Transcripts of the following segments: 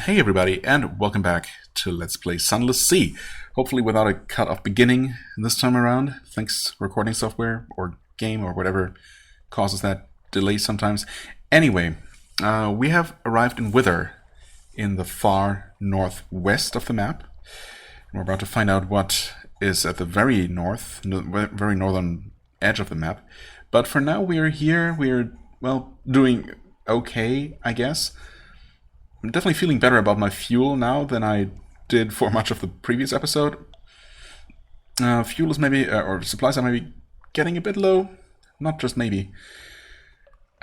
Hey everybody, and welcome back to Let's Play Sunless C. Hopefully without a cut-off beginning this time around, thanks recording software or game or whatever causes that delay sometimes. Anyway, we have arrived in Wither in the far northwest of the map. And we're about to find out what is at the very northern edge of the map. But for now we are here, well, doing okay, I guess. I'm definitely feeling better about my fuel now than I did for much of the previous episode. Fuel is maybe, or supplies are maybe getting a bit low. Not just maybe.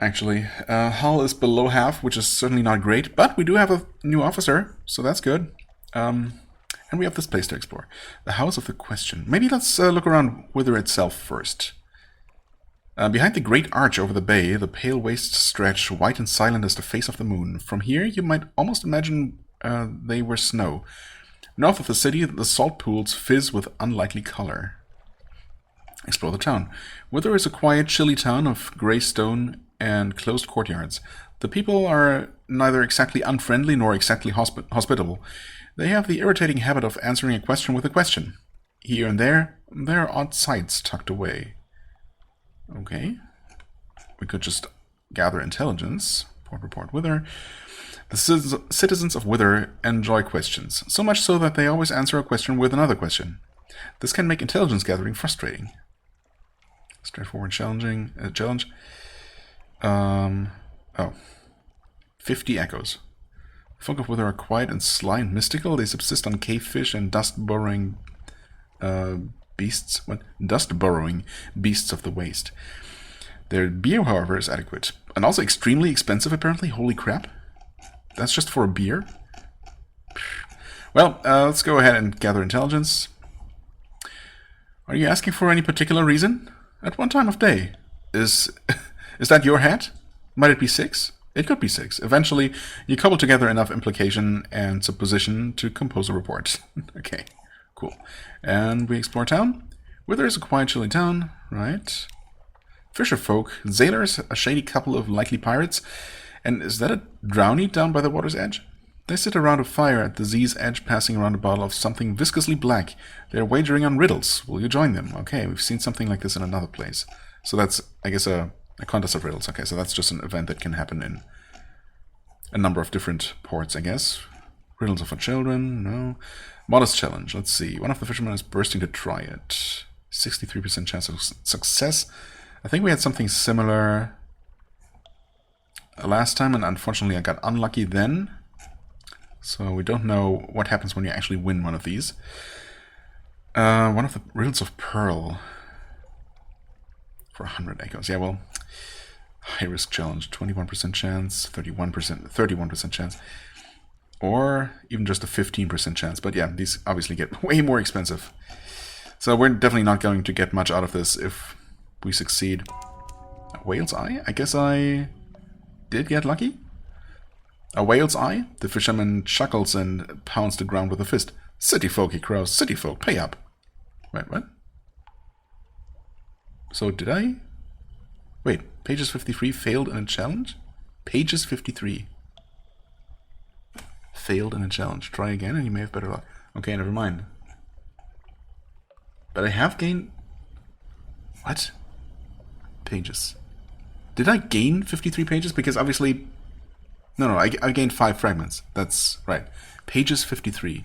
Actually, hull is below half, which is certainly not great, but we do have a new officer, so that's good. And we have this place to explore. The House of the Question. Maybe let's look around Wither itself first. Behind the great arch over the bay, the pale wastes stretch, white and silent as the face of the moon. From here, you might almost imagine they were snow. North of the city, the salt pools fizz with unlikely color. Explore the town. Wither is a quiet, chilly town of grey stone and closed courtyards. The people are neither exactly unfriendly nor exactly hospitable. They have the irritating habit of answering a question with a question. Here and there are odd sights tucked away. Okay, we could just gather intelligence. Report Wither. The citizens of Wither enjoy questions, so much so that they always answer a question with another question. This can make intelligence gathering frustrating. Straightforward challenge. 50 echoes. The folk of Wither are quiet and sly and mystical. They subsist on cavefish and dust-burrowing dust-burrowing beasts of the waste. Their beer, however, is adequate. And also extremely expensive, apparently. Holy crap. That's just for a beer? Well, let's go ahead and gather intelligence. Are you asking for any particular reason? At what time of day? Is that your hat? Might it be 6? It could be 6. Eventually, you cobble together enough implication and supposition to compose a report. Okay. Cool. And we explore town. Wither is a quiet, chilly town, right? Fisher folk, sailors, a shady couple of likely pirates. And is that a drownie down by the water's edge? They sit around a fire at the Z's edge, passing around a bottle of something viscously black. They're wagering on riddles. Will you join them? Okay, we've seen something like this in another place. So that's, I guess, a contest of riddles. Okay, so that's just an event that can happen in a number of different ports, I guess. Riddles are for children, no. Modest challenge, let's see. One of the fishermen is bursting to try it. 63% chance of success. I think we had something similar last time, and unfortunately I got unlucky then. So we don't know what happens when you actually win one of these. One of the riddles of Pearl. For 100 echoes. Yeah, well, high-risk challenge. 21% chance, 31% chance. Or even just a 15% chance. But yeah, these obviously get way more expensive. So we're definitely not going to get much out of this if we succeed. A whale's eye? I guess I did get lucky? A whale's eye? The fisherman chuckles and pounds the ground with a fist. City folk, he crows. City folk, pay up. Wait, what? So did I? Wait, Pages 53 failed in a challenge? Pages 53. Failed in a challenge. Try again and you may have better luck. Okay, never mind. But I have gained... What? Pages. Did I gain 53 pages? Because obviously... No, I gained 5 fragments. That's right. Pages 53.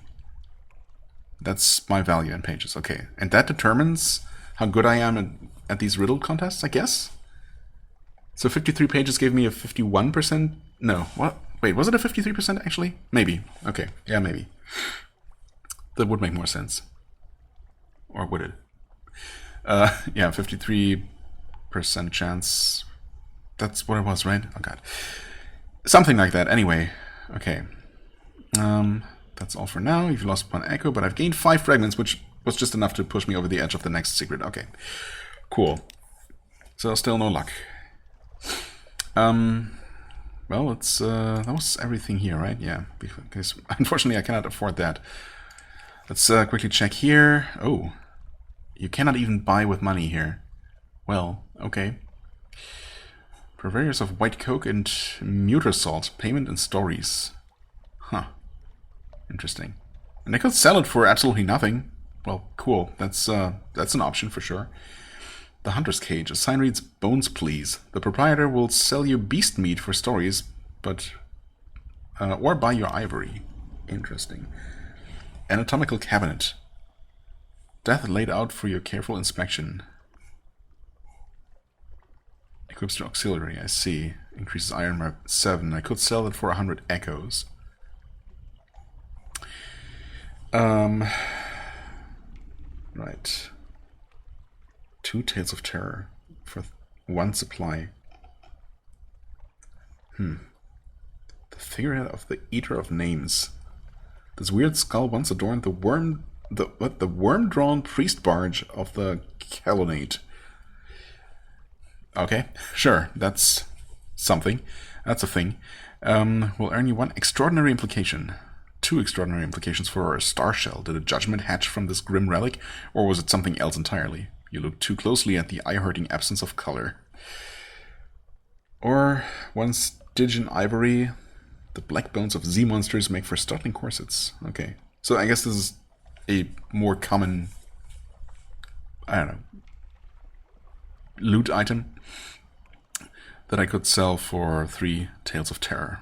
That's my value in pages. Okay. And that determines how good I am at these riddle contests, I guess? So 53 pages gave me a 51%... No, what? Wait, was it a 53% actually? Maybe. Okay, yeah, maybe. That would make more sense. Or would it? Yeah, 53% chance. That's what it was, right? Oh god. Something like that, anyway. Okay. That's all for now. You've lost 1 echo, but I've gained 5 fragments, which was just enough to push me over the edge of the next secret. Okay. Cool. So still no luck. Well, it's that was everything here, right? Yeah, because unfortunately I cannot afford that. Let's quickly check here. Oh, you cannot even buy with money here. Well, okay. Purveyors of white coke and muter salt, payment and stories. Huh. Interesting. And they could sell it for absolutely nothing. Well, cool. That's an option for sure. The Hunter's Cage. A sign reads, "Bones, please." The proprietor will sell you beast meat for stories, but or buy your ivory. Interesting. Anatomical cabinet. Death laid out for your careful inspection. Equips to auxiliary, I see. Increases iron mark 7. I could sell it for 100 echoes. Right. 2 Tales of Terror for 1 supply. The figurehead of the Eater of Names. This weird skull once adorned the worm-drawn priest barge of the Calonate. Okay, sure, that's something. That's a thing. Will earn you 1 extraordinary implication. 2 extraordinary implications for a star shell. Did a judgment hatch from this grim relic, or was it something else entirely? You look too closely at the eye-hurting absence of color. Or 1 Stygian ivory. The black bones of Z-monsters make for startling corsets. Okay, so I guess this is a more common, I don't know, loot item that I could sell for 3 Tales of Terror.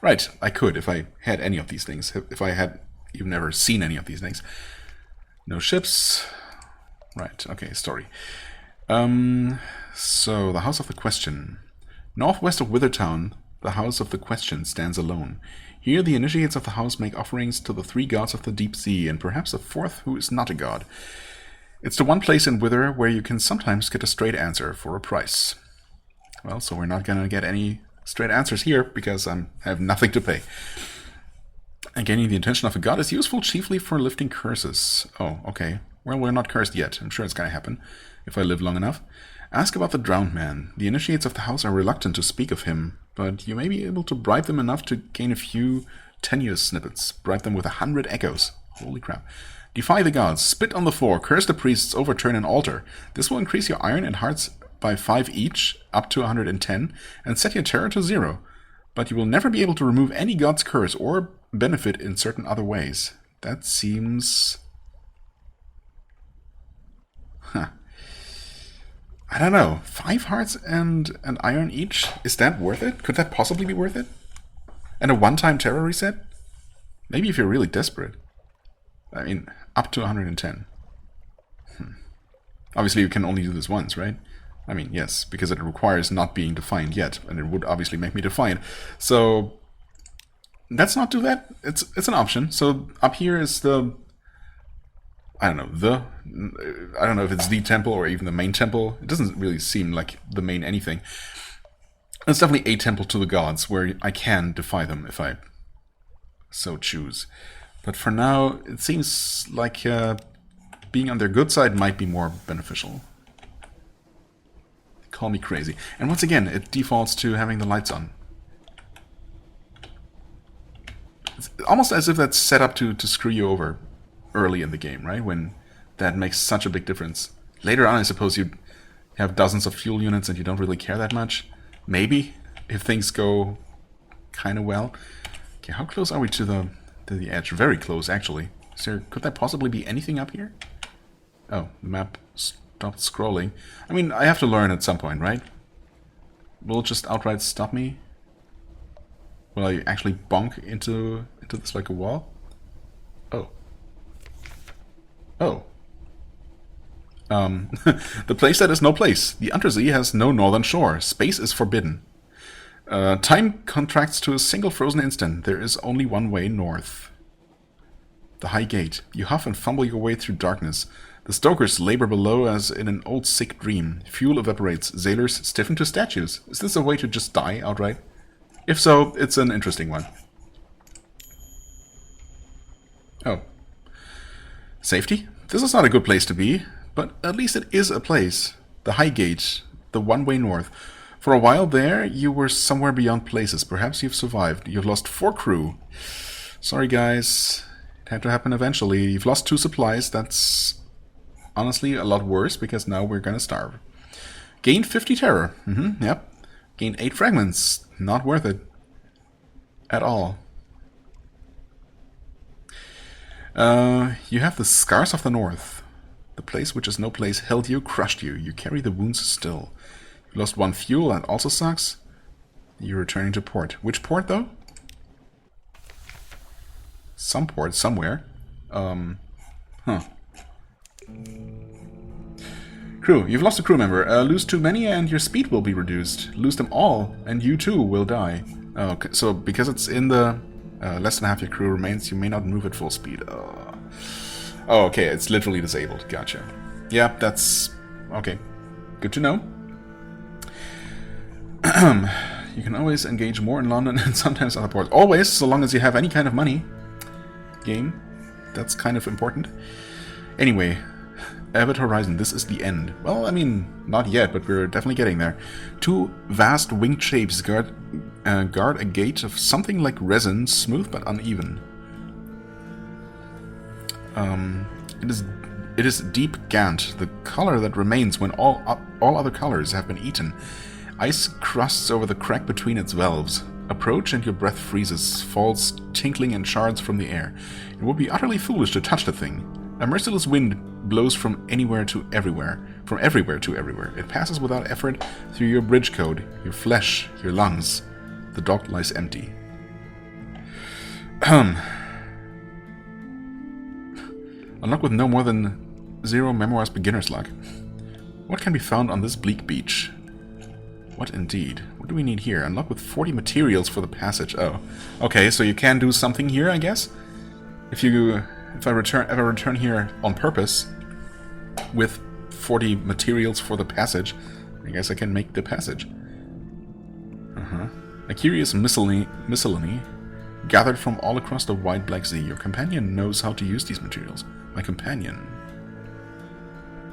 Right, I could if I had any of these things. If I had even never seen any of these things. No ships. Right, okay, story. So, the House of the Question. Northwest of Withertown, the House of the Question stands alone. Here the initiates of the house make offerings to the 3 gods of the deep sea, and perhaps a 4th who is not a god. It's the one place in Wither where you can sometimes get a straight answer for a price. Well, so we're not going to get any straight answers here, because I have nothing to pay. And gaining the attention of a god is useful chiefly for lifting curses. Oh, okay. Well, we're not cursed yet. I'm sure it's going to happen, if I live long enough. Ask about the drowned man. The initiates of the house are reluctant to speak of him, but you may be able to bribe them enough to gain a few tenuous snippets. Bribe them with 100 echoes. Holy crap. Defy the gods. Spit on the floor. Curse the priests. Overturn an altar. This will increase your iron and hearts by 5 each, up to 110, and set your terror to 0. But you will never be able to remove any god's curse or benefit in certain other ways. That seems... I don't know. 5 hearts and an iron each? Is that worth it? Could that possibly be worth it? And a one-time terror reset? Maybe if you're really desperate. I mean, up to 110. Obviously you can only do this once, right? I mean, yes, because it requires not being defined yet, and it would obviously make me defined. So, let's not do that. It's an option. So, up here is the... I don't know if it's the temple or even the main temple. It doesn't really seem like the main anything. It's definitely a temple to the gods where I can defy them if I so choose. But for now, it seems like being on their good side might be more beneficial. Call me crazy. And once again, it defaults to having the lights on. It's almost as if that's set up to screw you over early in the game, right? When that makes such a big difference. Later on, I suppose you have dozens of fuel units and you don't really care that much. Maybe, if things go kind of well. Okay, how close are we to the edge? Very close, actually. Could there possibly be anything up here? Oh, the map stopped scrolling. I mean, I have to learn at some point, right? Will it just outright stop me? Will I actually bonk into this like a wall? Oh. Oh. The place that is no place. The Untersee has no northern shore. Space is forbidden. Time contracts to a single frozen instant. There is only one way north. The High Gate. You huff and fumble your way through darkness. The stokers labor below as in an old sick dream. Fuel evaporates. Sailors stiffen to statues. Is this a way to just die outright? If so, it's an interesting one. Oh. Safety? This is not a good place to be, but at least it is a place. The High Gate, the one-way north. For a while there, you were somewhere beyond places. Perhaps you've survived. You've lost 4 crew. Sorry, guys. It had to happen eventually. You've lost 2 supplies. That's honestly a lot worse, because now we're gonna starve. Gained 50 terror. Yep. Gained 8 fragments. Not worth it. At all. You have the Scars of the North. The place which is no place held you, crushed you. You carry the wounds still. You lost 1 fuel, that also sucks. You're returning to port. Which port, though? Some port, somewhere. Crew. You've lost a crew member. Lose too many and your speed will be reduced. Lose them all and you too will die. Okay, so because it's in the... less than half your crew remains, you may not move at full speed. Oh, okay, it's literally disabled. Gotcha. Yeah, that's... okay. Good to know. You can always engage more in London and sometimes other ports. Always, so long as you have any kind of money. Game. That's kind of important. Anyway, Abbott Horizon, this is the end. Well, I mean, not yet, but we're definitely getting there. 2 vast winged shapes guard a gate of something like resin, smooth but uneven. It is deep Gant, the color that remains when all other colors have been eaten. Ice crusts over the crack between its valves. Approach and your breath freezes, falls tinkling in shards from the air. It would be utterly foolish to touch the thing. A merciless wind blows from anywhere to everywhere, from everywhere to everywhere. It passes without effort through your bridge code, your flesh, your lungs. The dock lies empty. Unlock with no more than 0 memoirs beginner's luck. What can be found on this bleak beach? What indeed? What do we need here? Unlock with 40 materials for the passage. Oh, okay. So you can do something here, I guess. If I return here on purpose with 40 materials for the passage, I guess I can make the passage. A curious miscellany gathered from all across the wide Black Sea. Your companion knows how to use these materials. My companion.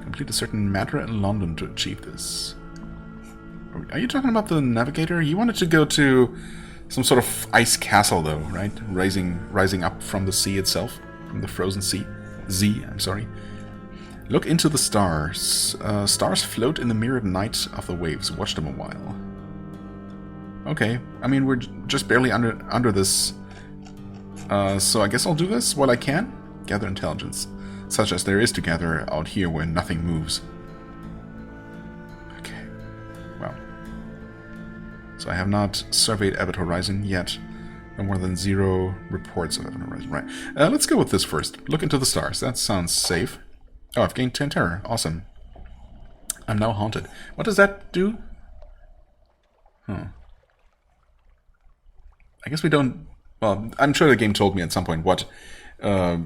Complete a certain matter in London to achieve this. Are you talking about the navigator? You wanted to go to some sort of ice castle, though, right? Rising up from the sea itself, from the frozen sea. I'm sorry. Look into the stars. Stars float in the mirrored night of the waves. Watch them a while. Okay, I mean we're just barely under this. So I guess I'll do this while I can. Gather intelligence, such as there is to gather out here where nothing moves. So I have not surveyed Abbott Horizon yet. No more than 0 reports of Abbott Horizon. Right. Let's go with this first. Look into the stars. That sounds safe. Oh, I've gained 10 terror. Awesome. I'm now haunted. What does that do? I guess we don't... Well, I'm sure the game told me at some point what a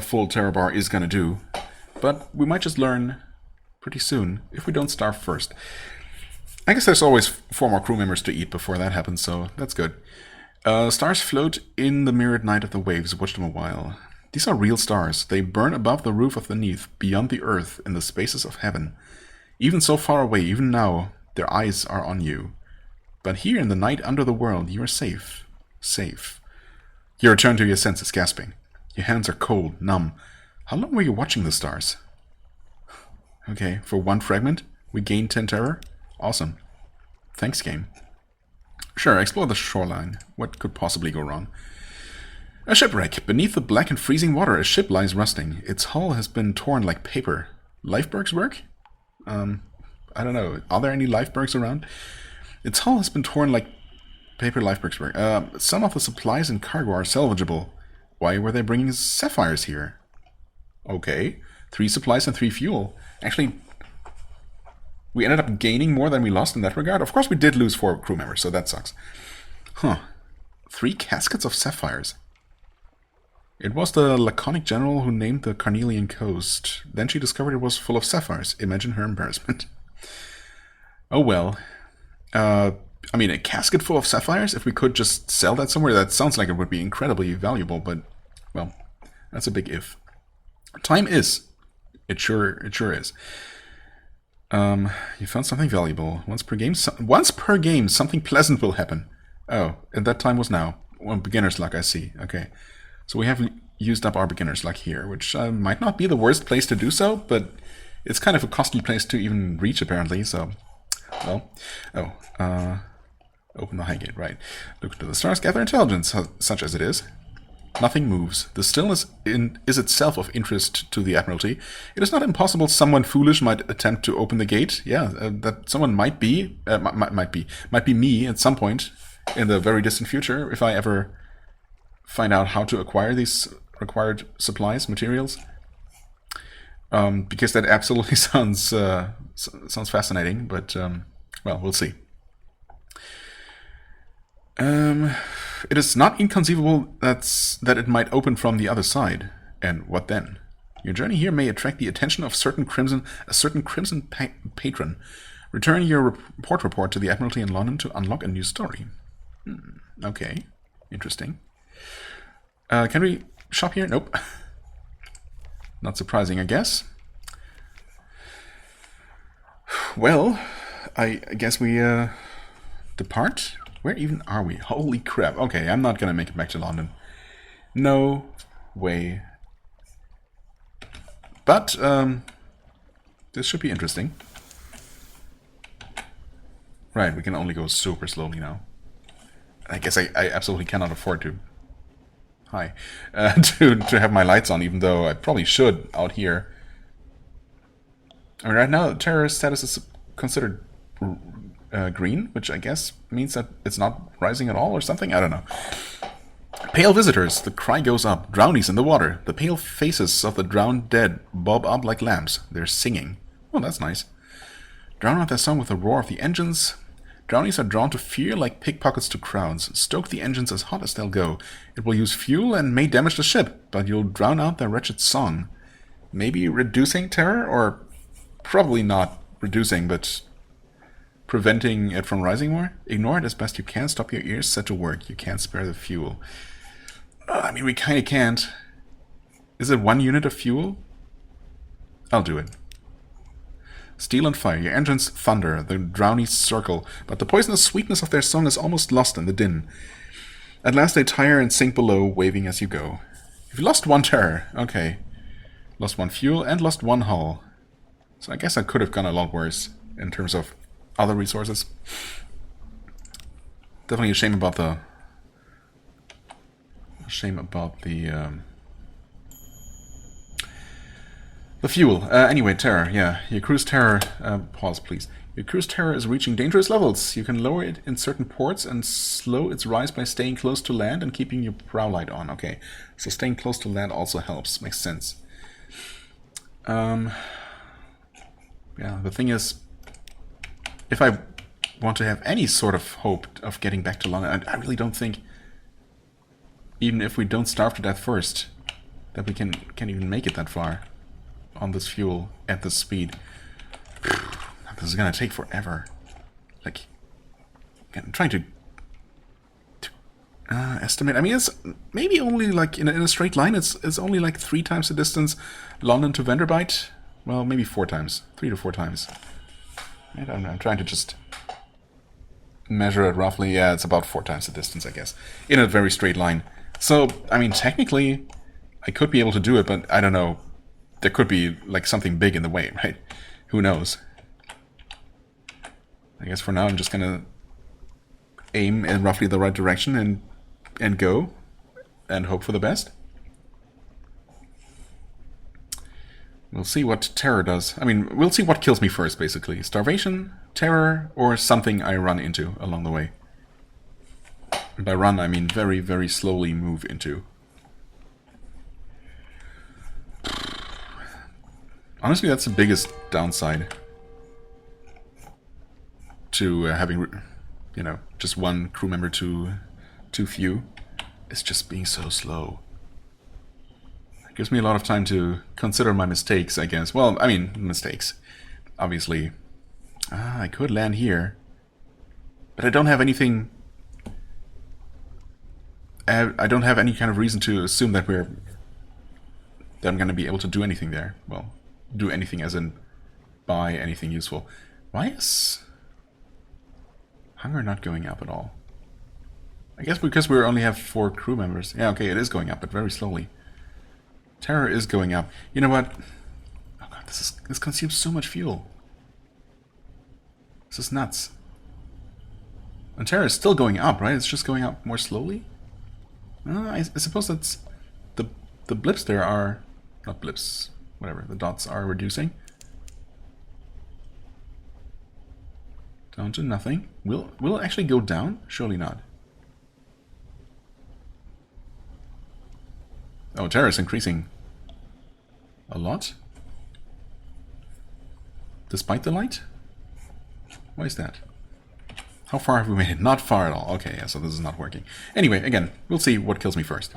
full terror bar is going to do. But we might just learn pretty soon if we don't starve first. I guess there's always 4 more crew members to eat before that happens, so that's good. Stars float in the mirrored night of the waves. Watch them a while. These are real stars. They burn above the roof of the Neath, beyond the earth, in the spaces of heaven. Even so far away, even now, their eyes are on you. But here in the night under the world, you are safe. Safe. You return to your senses, gasping. Your hands are cold, numb. How long were you watching the stars? Okay, for 1 fragment, we gain 10 terror. Awesome. Thanks, game. Sure, explore the shoreline. What could possibly go wrong? A shipwreck. Beneath the black and freezing water, a ship lies rusting. Its hull has been torn like paper. Lifebergs work? I don't know. Are there any lifebergs around? Its hull has been torn like paper. Lifebergs work. Some of the supplies and cargo are salvageable. Why were they bringing sapphires here? Okay. 3 supplies and 3 fuel. Actually... we ended up gaining more than we lost in that regard. Of course, we did lose 4 crew members, so that sucks. 3 caskets of sapphires. It was the laconic general who named the Carnelian coast. Then she discovered it was full of sapphires. Imagine her embarrassment. Oh well. I mean, a casket full of sapphires? If we could just sell that somewhere, that sounds like it would be incredibly valuable, but, well, that's a big if. Time is. It sure is. You found something valuable. Once per game, something pleasant will happen. Oh, and that time was now. Well, beginner's luck, I see. Okay. So we have used up our beginner's luck here, which might not be the worst place to do so, but it's kind of a costly place to even reach, apparently, so... well... oh, open the high gate, right. Look to the stars, gather intelligence, such as it is. Nothing moves. The stillness is itself of interest to the Admiralty. It is not impossible someone foolish might attempt to open the gate. Yeah, that someone might be me at some point in the very distant future if I ever find out how to acquire these required supplies, materials. Because that absolutely sounds fascinating, but well, we'll see. It is not inconceivable that it might open from the other side. And what then? Your journey here may attract the attention of a certain crimson patron. Return your report to the Admiralty in London to unlock a new story. Okay, interesting. Can we shop here? Nope. Not surprising, I guess. Well, I guess we depart. Where even are we? Holy crap. Okay, I'm not gonna make it back to London. No way. But, this should be interesting. Right, we can only go super slowly now. I guess I absolutely cannot afford to... Hi. To have my lights on, even though I probably should out here. I mean, right now, the terrorist status is considered... green, which I guess means that it's not rising at all or something? I don't know. Pale visitors, the cry goes up. Drownies in the water. The pale faces of the drowned dead bob up like lamps. They're singing. Oh, that's nice. Drown out their song with the roar of the engines. Drownies are drawn to fear like pickpockets to crowds. Stoke the engines as hot as they'll go. It will use fuel and may damage the ship, but you'll drown out their wretched song. Maybe reducing terror? Or probably not reducing, but... preventing it from rising more? Ignore it as best you can. Stop your ears set to work. You can't spare the fuel. I mean, we kind of can't. Is it 1 unit of fuel? I'll do it. Steel and fire. Your engines thunder. The drownies circle. But the poisonous sweetness of their song is almost lost in the din. At last they tire and sink below, waving as you go. You've lost 1 terror. Okay. Lost 1 fuel and lost 1 hull. So I guess that could have gone a lot worse in terms of other resources. Definitely a shame about the... the fuel. Anyway, terror. Yeah, your cruise terror... pause, please. Your cruise terror is reaching dangerous levels. You can lower it in certain ports and slow its rise by staying close to land and keeping your prow light on. Okay, so staying close to land also helps. Makes sense. Yeah, the thing is... if I want to have any sort of hope of getting back to London, I really don't think, even if we don't starve to death first, that we can even make it that far on this fuel at this speed. This is gonna take forever. Like, I'm trying to estimate. I mean, it's maybe only like in a straight line. It's only like 3 times the distance London to Vanderbilt. Well, maybe 4 times, 3 to 4 times. I'm trying to just measure it roughly. Yeah, it's about 4 times the distance, I guess, in a very straight line. So, I mean, technically, I could be able to do it, but I don't know. There could be, like, something big in the way, right? Who knows? I guess for now I'm just gonna aim in roughly the right direction and go and hope for the best. We'll see what terror does. I mean, we'll see what kills me first, basically. Starvation, terror, or something I run into along the way. And by run, I mean very, very slowly move into. Honestly, that's the biggest downside to having, you know, just 1 crew member too few. It's just being so slow. Gives me a lot of time to consider my mistakes, I guess. Well, I mean, mistakes. Obviously. I could land here. But I don't have anything... I don't have any kind of reason to assume that I'm going to be able to do anything there. Well, do anything as in buy anything useful. Why is hunger not going up at all? I guess because we only have 4 crew members. Yeah, okay, it is going up, but very slowly. Terror is going up. You know what? Oh god, this consumes so much fuel. This is nuts. And terror is still going up, right? It's just going up more slowly? I suppose that's the blips there are not blips. Whatever, the dots are reducing down to nothing. Will it actually go down? Surely not. Oh, terror is increasing a lot. Despite the light? Why is that? How far have we made it? Not far at all. Okay, yeah, so this is not working. Anyway, again, we'll see what kills me first.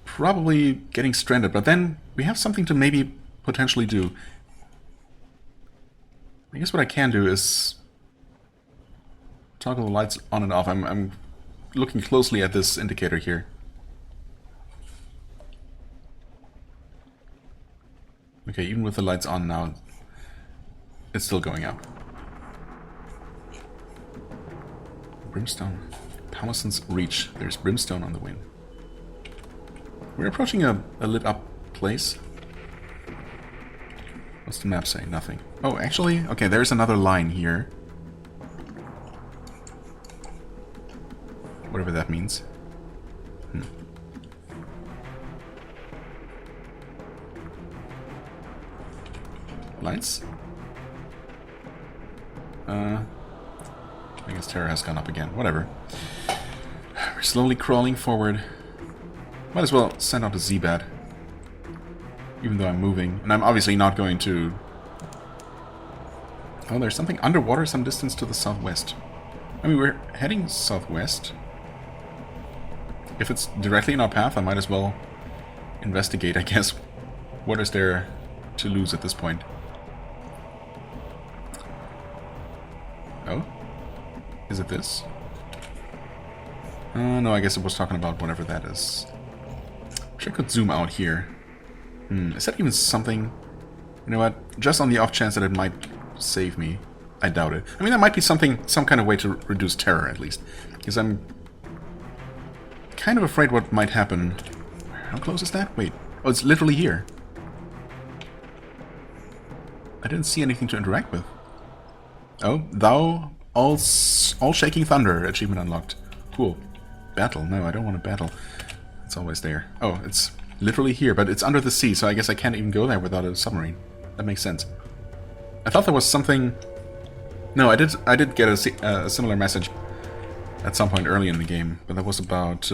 Probably getting stranded, but then we have something to maybe potentially do. I guess what I can do is toggle the lights on and off. I'm looking closely at this indicator here. Okay, even with the lights on now, it's still going up. Brimstone. Palison's Reach. There's brimstone on the wind. We're approaching a lit up place. What's the map say? Nothing. Oh, actually, okay, there's another line here. Whatever that means. Lights? I guess terror has gone up again. Whatever. We're slowly crawling forward. Might as well send out a Z-Bat. Even though I'm moving. And I'm obviously not going to... Oh, there's something underwater some distance to the southwest. I mean, we're heading southwest. If it's directly in our path, I might as well investigate, I guess. What is there to lose at this point? Oh? Is it this? No, I guess it was talking about whatever that is. Wish I could zoom out here. Is that even something? You know what? Just on the off chance that it might save me. I doubt it. I mean, that might be something, some kind of way to reduce terror, at least. Because I'm kind of afraid what might happen. How close is that? Wait. Oh, it's literally here. I didn't see anything to interact with. Oh, thou all shaking thunder. Achievement unlocked. Cool. Battle. No, I don't want to battle. It's always there. Oh, it's literally here, but it's under the sea, so I guess I can't even go there without a submarine. That makes sense. I thought there was something... No, I did get a similar message at some point early in the game, but that was about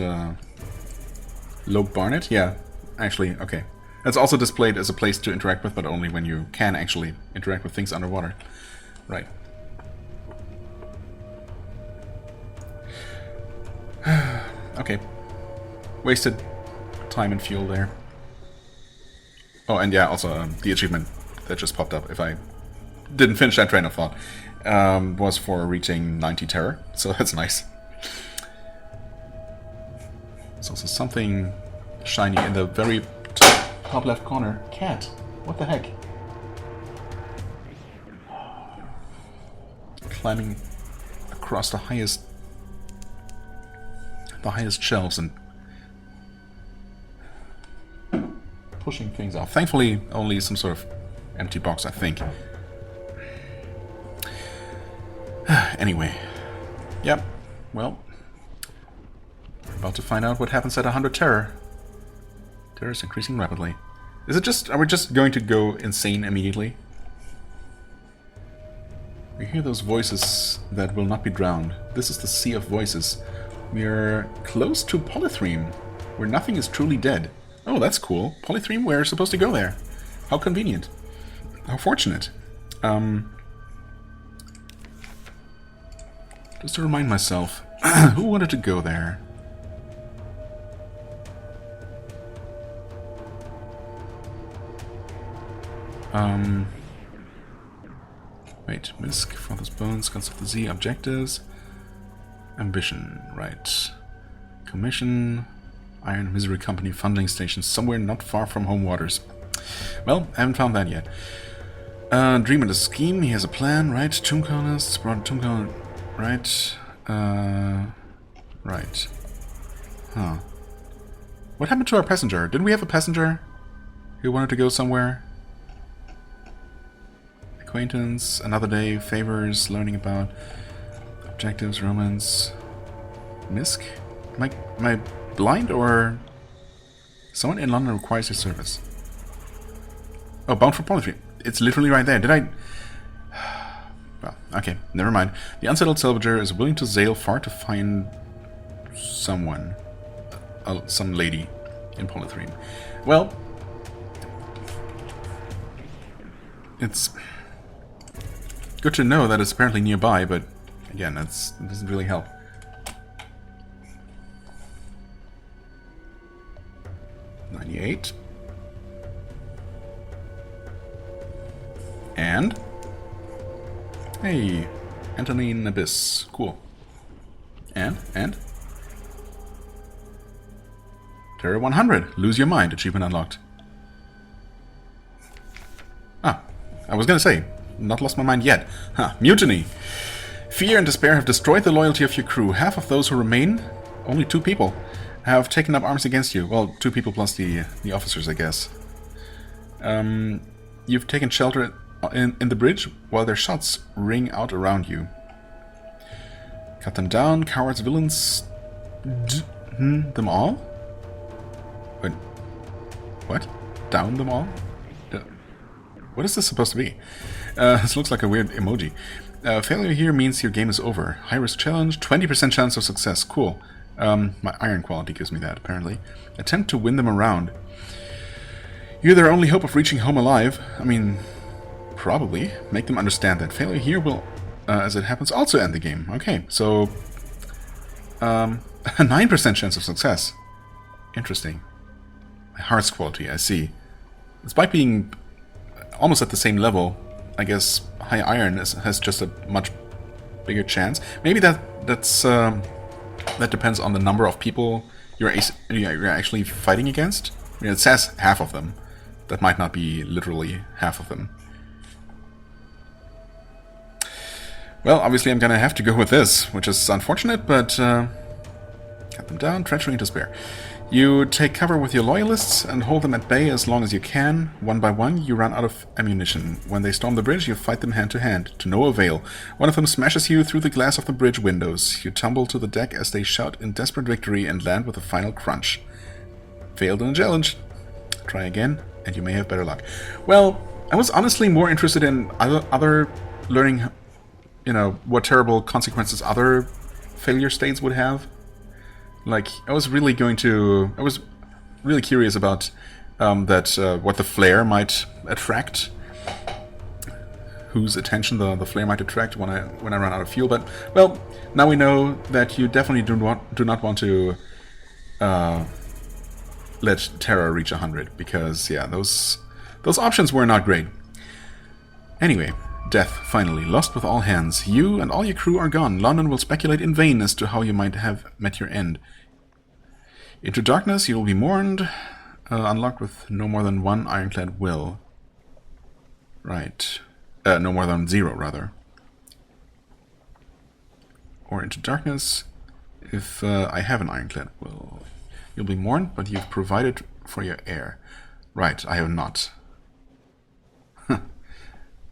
Loeb Barnett? Yeah, actually, okay. It's also displayed as a place to interact with, but only when you can actually interact with things underwater. Right. Okay. Wasted time and fuel there. Oh, and yeah, also the achievement that just popped up, if I didn't finish that train of thought, was for reaching 90 terror, so that's nice. There's also something shiny in the very top left corner. Cat! What the heck? Climbing across the highest shelves and pushing things off. Thankfully, only some sort of empty box, I think. Anyway. Yep. Well. We're about to find out what happens at 100 terror. Terror is increasing rapidly. Is it just... Are we just going to go insane immediately? We hear those voices that will not be drowned. This is the sea of voices. We are close to Polythreme, where nothing is truly dead. Oh, that's cool. Polythreme, we're supposed to go there. How convenient. How fortunate. Just to remind myself, who wanted to go there? Wait, Misk, Father's Bones, Guns of the Z, Objectives, Ambition, right. Commission, Iron Misery Company funding station, somewhere not far from home waters. Well, I haven't found that yet. Dream and a scheme, he has a plan, right? Tomb Colonists, brought Tomb Colonists, right. Right. Huh. What happened to our passenger? Didn't we have a passenger who wanted to go somewhere? Acquaintance, another day, favors, learning about objectives, romance. Misk? Am I blind, or someone in London requires your service? Oh, bound for Polythree. It's literally right there. Did I... Well, okay, never mind. The unsettled salvager is willing to sail far to find someone. Some lady in Polythree. Well, it's good to know that it's apparently nearby, but again, it doesn't really help. $98. And hey, Antoline Abyss. Cool. And Terror 100. Lose your mind. Achievement unlocked. Ah, I was gonna say, not lost my mind yet. Huh, mutiny. Fear and despair have destroyed the loyalty of your crew. Half of those who remain, only 2 people, have taken up arms against you. Well, 2 people plus the officers, I guess. You've taken shelter in the bridge while their shots ring out around you. Cut them down, cowards, villains, them all? Wait, what? Down them all? What is this supposed to be? This looks like a weird emoji. Failure here means your game is over. High risk challenge, 20% chance of success. Cool. My iron quality gives me that, apparently. Attempt to win them around. You're their only hope of reaching home alive. I mean, probably. Make them understand that failure here will, as it happens, also end the game. Okay, so... a 9% chance of success. Interesting. Hearts quality, I see. Despite being almost at the same level, I guess high iron has just a much bigger chance. Maybe that depends on the number of people you're actually fighting against. I mean, it says half of them. That might not be literally half of them. Well, obviously I'm gonna have to go with this, which is unfortunate, but cut them down. Treachery and despair. You take cover with your loyalists and hold them at bay as long as you can. One by one, you run out of ammunition. When they storm the bridge, you fight them hand to hand, to no avail. One of them smashes you through the glass of the bridge windows. You tumble to the deck as they shout in desperate victory and land with a final crunch. Failed in a challenge. Try again, and you may have better luck. Well, I was honestly more interested in other learning, you know, what terrible consequences other failure states would have. Like, I was really curious about what the flare might attract, whose attention the flare might attract when I run out of fuel. But well, now we know that you definitely do not want to let terror reach 100, because yeah, those options were not great. Anyway. Death, finally. Lost with all hands. You and all your crew are gone. London will speculate in vain as to how you might have met your end. Into darkness, you will be mourned. Unlocked with no more than 1 ironclad will. Right. No more than 0, rather. Or into darkness, if I have an ironclad will. You'll be mourned, but you've provided for your heir. Right, I have not.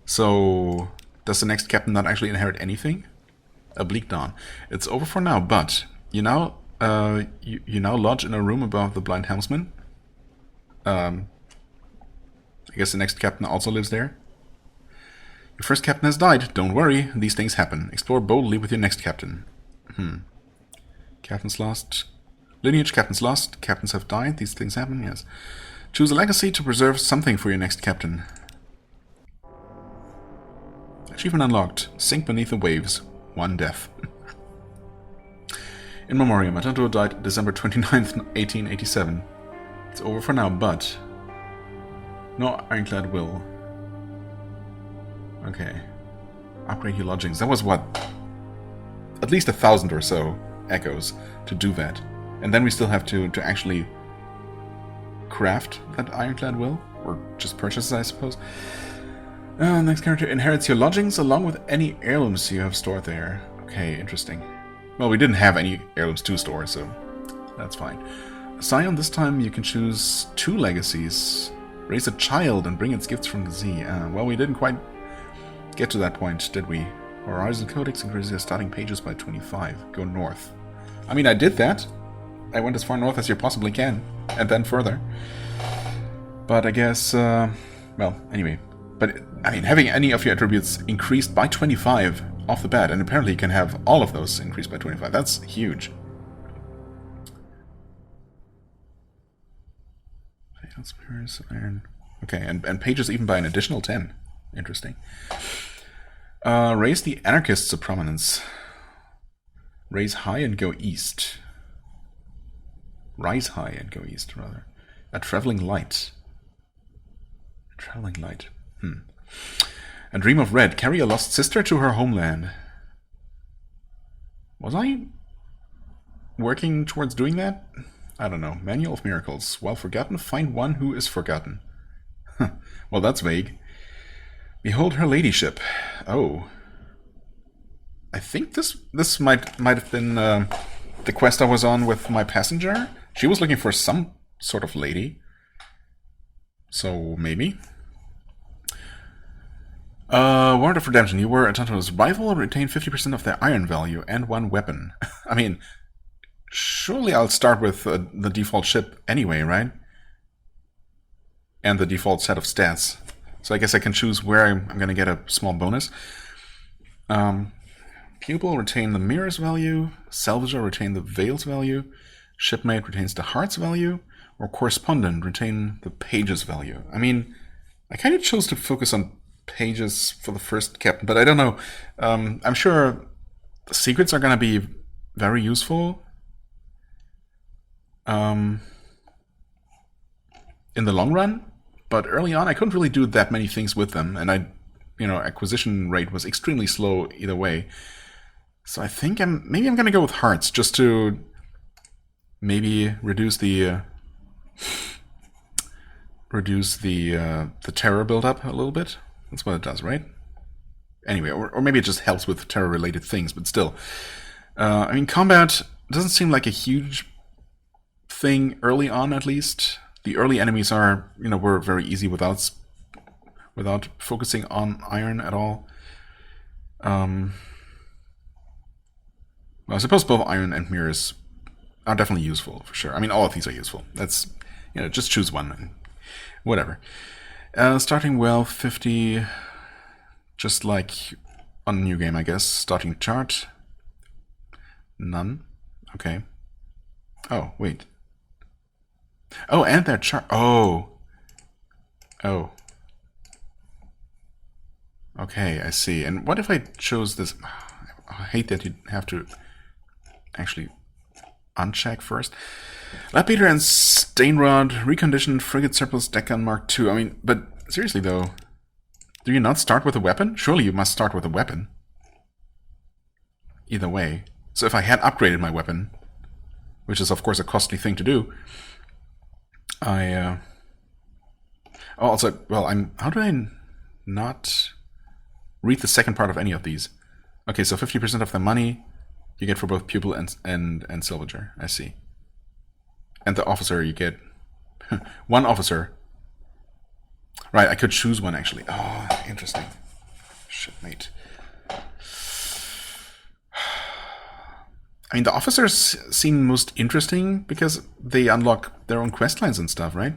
So, does the next captain not actually inherit anything? A bleak dawn. It's over for now, but you now lodge in a room above the blind helmsman. I guess the next captain also lives there. Your first captain has died. Don't worry, these things happen. Explore boldly with your next captain. Captains lost. Lineage, captains lost. Captains have died. These things happen, yes. Choose a legacy to preserve something for your next captain. Achievement unlocked. Sink beneath the waves. 1 death. In memoriam, Matanto died December 29th, 1887. It's over for now, but... no ironclad will. Okay. Upgrade your lodgings. That was what? At least 1,000 or so echoes to do that. And then we still have to actually craft that ironclad will? Or just purchase it, I suppose. Next character inherits your lodgings along with any heirlooms you have stored there. Okay, interesting. Well, we didn't have any heirlooms to store, so that's fine. Scion, this time you can choose 2 legacies. Raise a child and bring its gifts from the sea. Well, we didn't quite get to that point, did we? Horizon Codex increases your starting pages by 25. Go north. I mean, I did that. I went as far north as you possibly can, and then further. But I guess, well, anyway. But, I mean, having any of your attributes increased by 25 off the bat, and apparently you can have all of those increased by 25. That's huge. Iron. Okay, and pages even by an additional 10. Interesting. Raise the anarchists to prominence. Raise high and go east. Rise high and go east, rather. A traveling light. A traveling light. A dream of red. Carry a lost sister to her homeland. Was I working towards doing that? I don't know. Manual of Miracles. While forgotten, find one who is forgotten. Well, that's vague. Behold her ladyship. Oh. I think this might have been the quest I was on with my passenger. She was looking for some sort of lady. So, maybe. Warrant of Redemption. You were a Tantalus rival, retain 50% of their iron value and one weapon. I mean, surely I'll start with the default ship anyway, right? And the default set of stats. So I guess I can choose where I'm going to get a small bonus. Pupil, retain the mirror's value. Salvager, retain the veil's value. Shipmate retains the heart's value. Or correspondent, retain the page's value. I mean, I kind of chose to focus on pages for the first captain, but I don't know. I'm sure the secrets are going to be very useful in the long run, but early on I couldn't really do that many things with them, and acquisition rate was extremely slow either way. So I think maybe I'm going to go with hearts just to maybe reduce the terror buildup a little bit. That's what it does, right? Anyway, or maybe it just helps with terror-related things, but still. I mean, combat doesn't seem like a huge thing early on, at least. The early enemies were very easy without focusing on iron at all. Well, I suppose both iron and mirrors are definitely useful, for sure. I mean, all of these are useful. That's, just choose one and whatever. Starting well, 50, just like on a new game, I guess. Starting chart, none. Okay. Oh, wait. Oh, and their chart. Oh. Okay, I see. And what if I chose this? I hate that you have to actually uncheck first. Lapbeater and Stainrod, reconditioned frigate surplus deck gun Mark II. I mean, but seriously though, do you not start with a weapon? Surely you must start with a weapon. Either way. So if I had upgraded my weapon, which is of course a costly thing to do, how do I not read the second part of any of these? Okay, so 50% of the money you get for both Pupil and Salvager. I see. And the officer, you get one officer. Right, I could choose one actually. Oh, interesting. Shipmate. I mean, the officers seem most interesting because they unlock their own quest lines and stuff, right?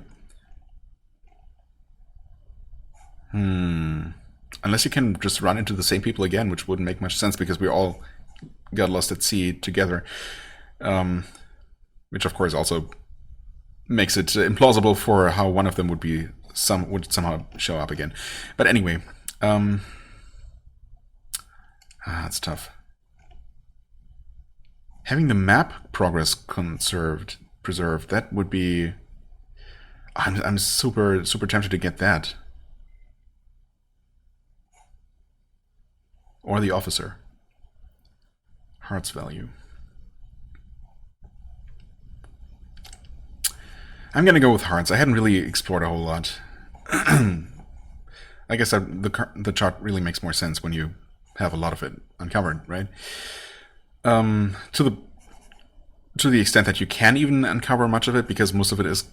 Unless you can just run into the same people again, which wouldn't make much sense because we all got lost at sea together. Which of course also makes it implausible for how one of them would somehow show up again. But anyway, it's tough. Having the map progress preserved, that would be. I'm super tempted to get that, or the officer. Hearts value. I'm gonna go with hearts. I hadn't really explored a whole lot. I guess the chart really makes more sense when you have a lot of it uncovered, right? To the extent that you can even uncover much of it, because most of it is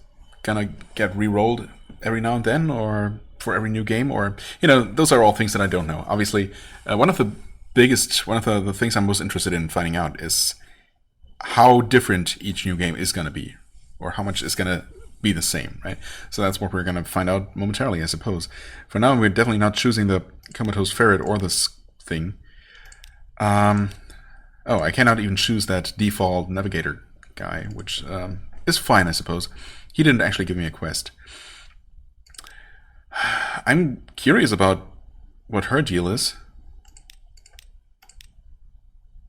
gonna get re-rolled every now and then, or for every new game, or those are all things that I don't know. Obviously, one of the things I'm most interested in finding out is how different each new game is going to be, or how much is going to be the same, right? So that's what we're going to find out momentarily, I suppose. For now, we're definitely not choosing the comatose ferret or this thing. Oh, I cannot even choose that default navigator guy, which is fine, I suppose. He didn't actually give me a quest. I'm curious about what her deal is.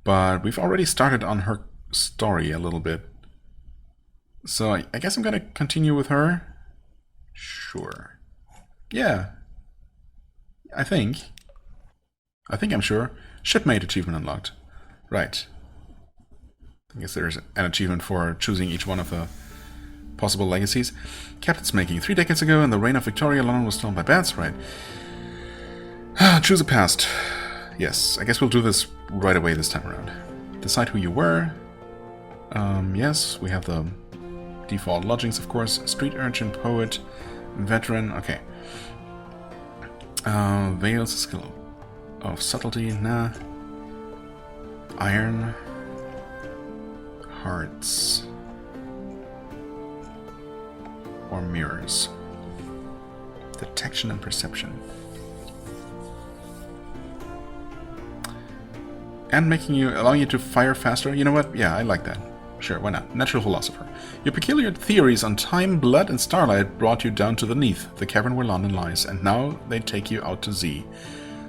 But we've already started on her story a little bit. So I guess I'm going to continue with her. Sure. Yeah. I think I'm sure. Shipmate achievement unlocked. Right. I guess there's an achievement for choosing each one of the possible legacies. Captain's making. 3 decades ago in the reign of Victoria, London was stormed by bats. Right. Choose a past. Yes, I guess we'll do this right away this time around. Decide who you were. Yes, we have the default lodgings, of course. Street urchin, poet, veteran. Okay. Veils, skill of subtlety. Nah. Iron. Hearts. Or mirrors. Detection and perception. And allowing you to fire faster. You know what? Yeah, I like that. Sure, why not? Natural philosopher. Your peculiar theories on time, blood, and starlight brought you down to the Neath, the cavern where London lies, and now they take you out to Z.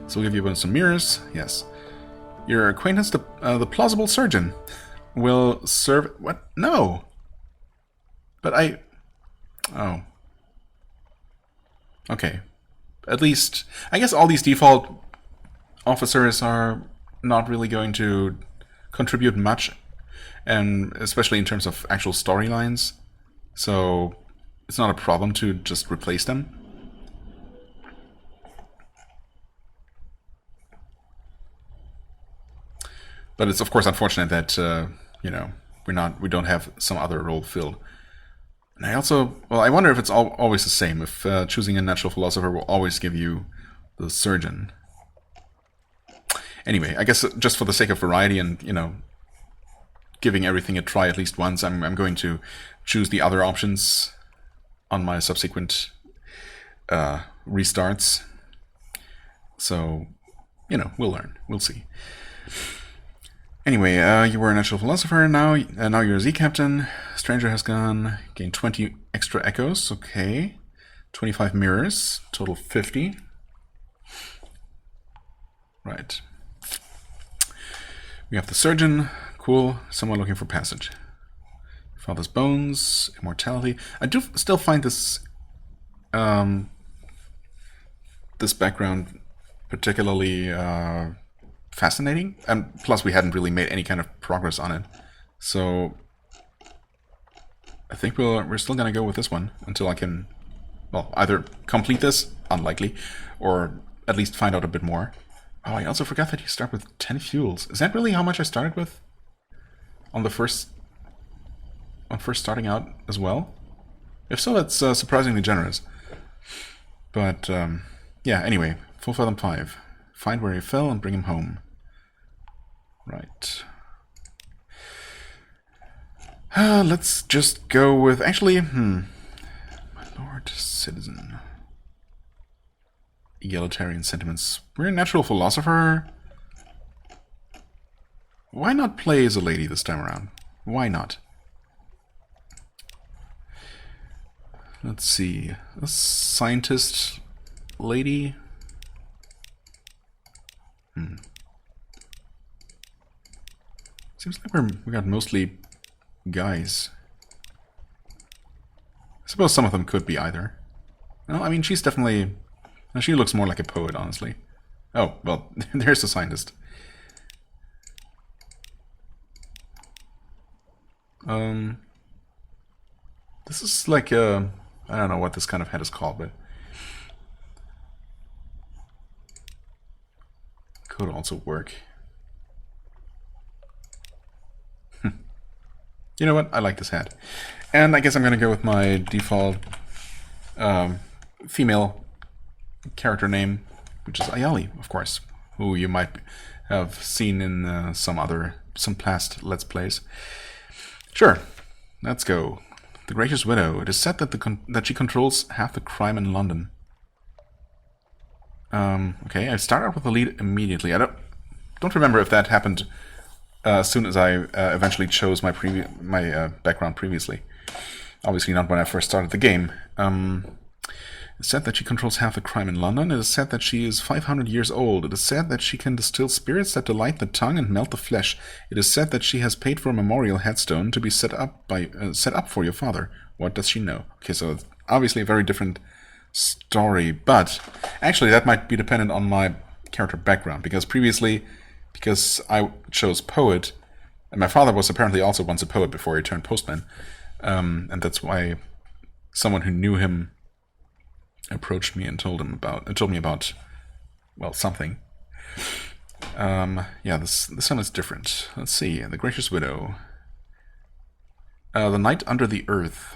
So we'll give you some mirrors. Yes. Your acquaintance, the plausible surgeon, will serve. What? No. But oh. Okay. At least I guess all these default officers are not really going to contribute much, and especially in terms of actual storylines. So it's not a problem to just replace them. But it's of course unfortunate that we don't have some other role filled. And I wonder if it's always the same. If choosing a natural philosopher will always give you the surgeon. Anyway, I guess just for the sake of variety and, giving everything a try at least once, I'm going to choose the other options on my subsequent restarts. So, we'll learn. We'll see. Anyway, you were a natural philosopher, now you're a Z captain. Stranger has gone, gained 20 extra echoes, okay. 25 mirrors, total 50. Right. We have the surgeon, cool, someone looking for passage. Father's bones, immortality. I do still find this this background particularly fascinating, and plus we hadn't really made any kind of progress on it, so I think we're still gonna go with this one until I can, well, either complete this, unlikely, or at least find out a bit more. Oh, I also forgot that you start with 10 fuels. Is that really how much I started with? On first starting out as well? If so, that's surprisingly generous. But, yeah, anyway, full fathom 5. Find where he fell and bring him home. Right. Let's just go with, actually, my lord citizen. Egalitarian sentiments. We're a natural philosopher. Why not play as a lady this time around? Why not? Let's see. A scientist lady. Seems like we got mostly guys. I suppose some of them could be either. Well, I mean, she's definitely... She looks more like a poet, honestly. Oh, well, there's a scientist. This is like a... I don't know what this kind of head is called, but... Could also work. You know what? I like this hat. And I guess I'm going to go with my default female character name, which is Ayali, of course, who you might have seen in some past Let's Plays. Sure, let's go. The Gracious Widow. It is said that that she controls half the crime in London. Okay, I start out with the lead immediately. I don't remember if that happened as soon as I eventually chose my background previously. Obviously not when I first started the game. It's said that she controls half the crime in London. It is said that she is 500 years old. It is said that she can distill spirits that delight the tongue and melt the flesh. It is said that she has paid for a memorial headstone to be set up for your father. What does she know? Okay, so it's obviously a very different story, but actually that might be dependent on my character background, because I chose poet, and my father was apparently also once a poet before he turned postman, and that's why someone who knew him approached me and told me about, well, something. Yeah, this one is different. Let's see. The Gracious Widow. The Night Under the Earth.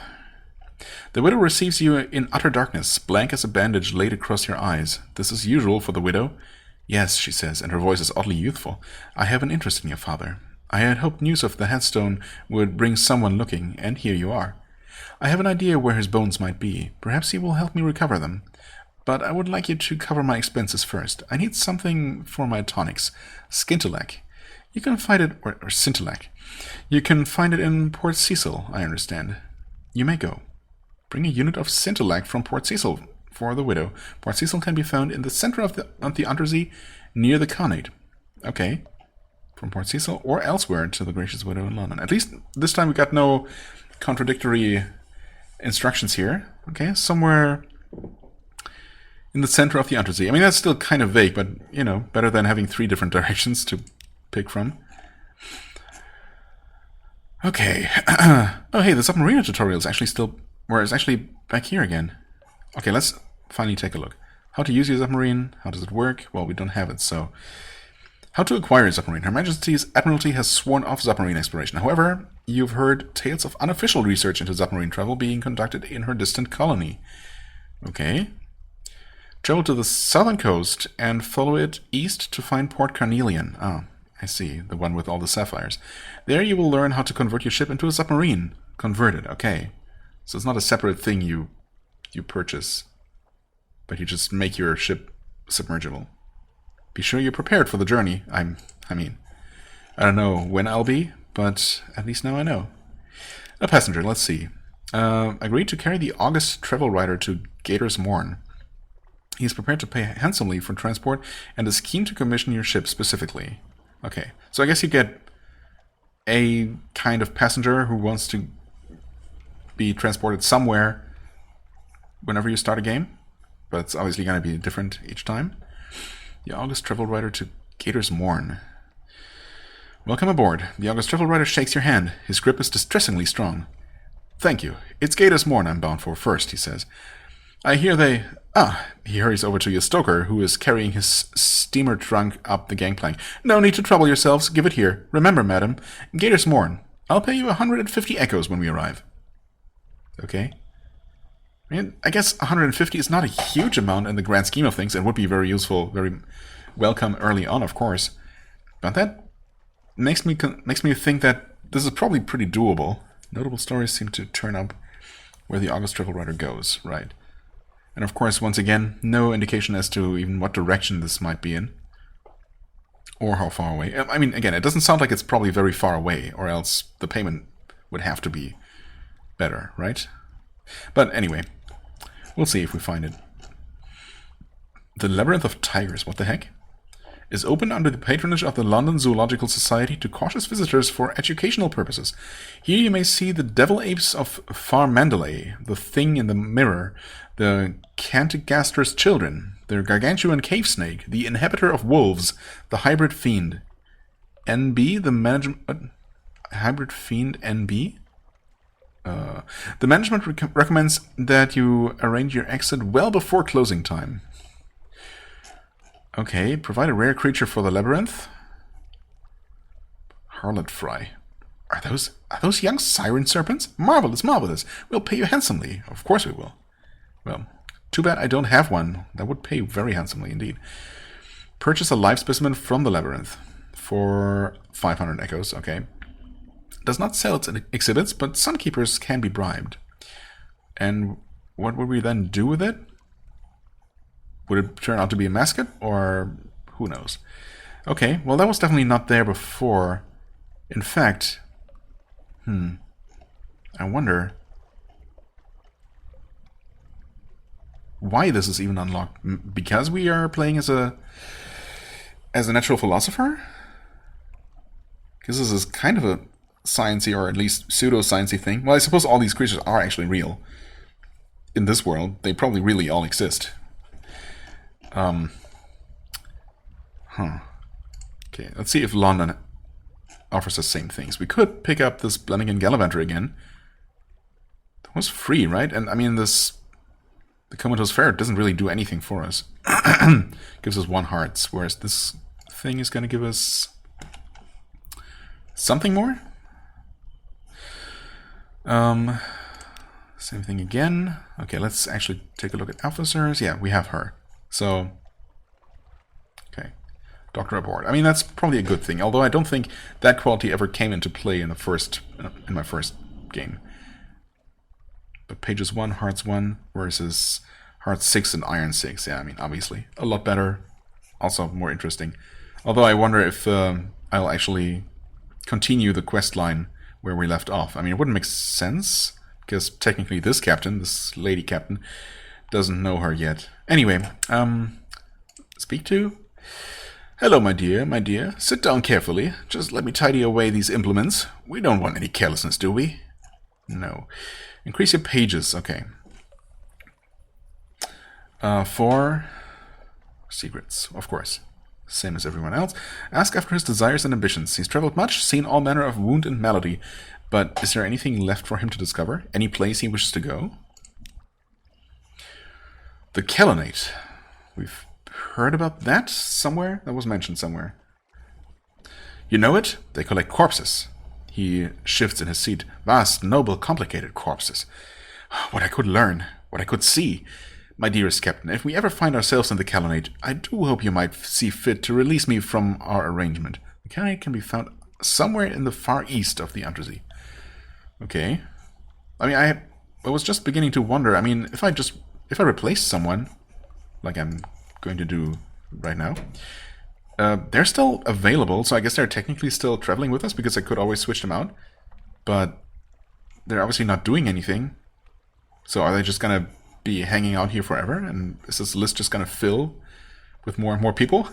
The widow receives you in utter darkness, blank as a bandage laid across your eyes. This is usual for the widow. Yes, she says, and her voice is oddly youthful. I have an interest in your father. I had hoped news of the headstone would bring someone looking, and here you are. I have an idea where his bones might be. Perhaps he will help me recover them. But I would like you to cover my expenses first. I need something for my tonics. Skintillac. You can find it, or Scintillac. You can find it in Port Cecil, I understand. You may go. Bring a unit of Scintillac from Port Cecil for the widow. Port Cecil can be found in the center of the Undersea, near the Khanate. Okay. From Port Cecil or elsewhere to the Gracious Widow in London. At least this time we got no contradictory instructions here. Okay, somewhere in the center of the Undersea. I mean, that's still kind of vague, but, you know, better than having 3 different directions to pick from. Okay. Oh, hey, the submariner tutorial is actually it's actually back here again. Okay, let's finally take a look. How to use your submarine? How does it work? Well, we don't have it, so... How to acquire a submarine. Her Majesty's Admiralty has sworn off submarine exploration. However, you've heard tales of unofficial research into submarine travel being conducted in her distant colony. Okay. Travel to the southern coast and follow it east to find Port Carnelian. Ah, I see. The one with all the sapphires. There you will learn how to convert your ship into a submarine. Converted, okay. So it's not a separate thing you purchase, but you just make your ship submergible. Be sure you're prepared for the journey. I mean, I don't know when I'll be, but at least now I know. A passenger, let's see. Agreed to carry the August travel rider to Gator's Morn. He is prepared to pay handsomely for transport and is keen to commission your ship specifically. Okay, so I guess you get a kind of passenger who wants to be transported somewhere whenever you start a game, but it's obviously going to be different each time. The August Travel Rider to Gator's Morn. Welcome aboard. The August Travel Rider shakes your hand. His grip is distressingly strong. Thank you. It's Gator's Morn I'm bound for first, he says. I hear they... he hurries over to your stoker, who is carrying his steamer trunk up the gangplank. No need to trouble yourselves. Give it here. Remember, madam, Gator's Morn. I'll pay you 150 echoes when we arrive. Okay. I mean, I guess 150 is not a huge amount in the grand scheme of things. It would be very useful, very welcome early on, of course. But that makes me think that this is probably pretty doable. Notable stories seem to turn up where the August Travel Rider goes, right? And of course, once again, no indication as to even what direction this might be in. Or how far away. I mean, again, it doesn't sound like it's probably very far away, or else the payment would have to be better, right? But anyway, we'll see if we find it. The Labyrinth of Tigers, what the heck? Is open under the patronage of the London Zoological Society to cautious visitors for educational purposes. Here you may see the devil apes of Far Mandalay, the Thing in the Mirror, the Cantigaster's children, the gargantuan cave snake, the inhabitor of wolves, the hybrid fiend. NB, the management... hybrid fiend NB? The management recommends that you arrange your exit well before closing time. Okay, provide a rare creature for the labyrinth. Harlot fry. Are those young siren serpents? Marvelous, marvelous. We'll pay you handsomely. Of course we will. Well, too bad I don't have one. That would pay very handsomely indeed. Purchase a live specimen from the labyrinth for 500 echoes. Okay. does not sell its exhibits, but Sunkeepers can be bribed. And what would we then do with it? Would it turn out to be a mascot, or who knows? Okay, well that was definitely not there before. In fact, I wonder why this is even unlocked. Because we are playing as a natural philosopher? Because this is kind of a sciencey, or at least pseudo-sciencey thing. Well, I suppose all these creatures are actually real. In this world, they probably really all exist. Okay, let's see if London offers the same things. We could pick up this Blanigan Gallivanter again. That was free, right? And I mean, the Comatose Ferret doesn't really do anything for us. Gives us 1 hearts, whereas this thing is going to give us something more. Same thing again. Okay, let's actually take a look at officers. Yeah, we have her. So, okay, doctor aboard. I mean, that's probably a good thing. Although I don't think that quality ever came into play in my first game. But pages 1, hearts 1 versus hearts 6 and iron 6. Yeah, I mean, obviously a lot better. Also more interesting. Although I wonder if I'll actually continue the quest line where we left off. I mean, it wouldn't make sense, because technically this lady captain, doesn't know her yet. Anyway, speak to? Hello, my dear. Sit down carefully. Just let me tidy away these implements. We don't want any carelessness, do we? No. Increase your pages. Okay. For secrets, of course. Same as everyone else. Ask after his desires and ambitions. He's traveled much, seen all manner of wound and malady. But is there anything left for him to discover? Any place he wishes to go? The Kelonate. We've heard about that somewhere? That was mentioned somewhere. You know it? They collect corpses. He shifts in his seat. Vast, noble, complicated corpses. What I could learn. What I could see. My dearest Captain, if we ever find ourselves in the Kelonate, I do hope you might see fit to release me from our arrangement. The Kelonate can be found somewhere in the far east of the Undersea. Okay. I mean, I was just beginning to wonder. I mean, if I replace someone, like I'm going to do right now, they're still available, so I guess they're technically still traveling with us, because I could always switch them out. But they're obviously not doing anything. So are they just going to be hanging out here forever? And is this list just going to fill with more and more people?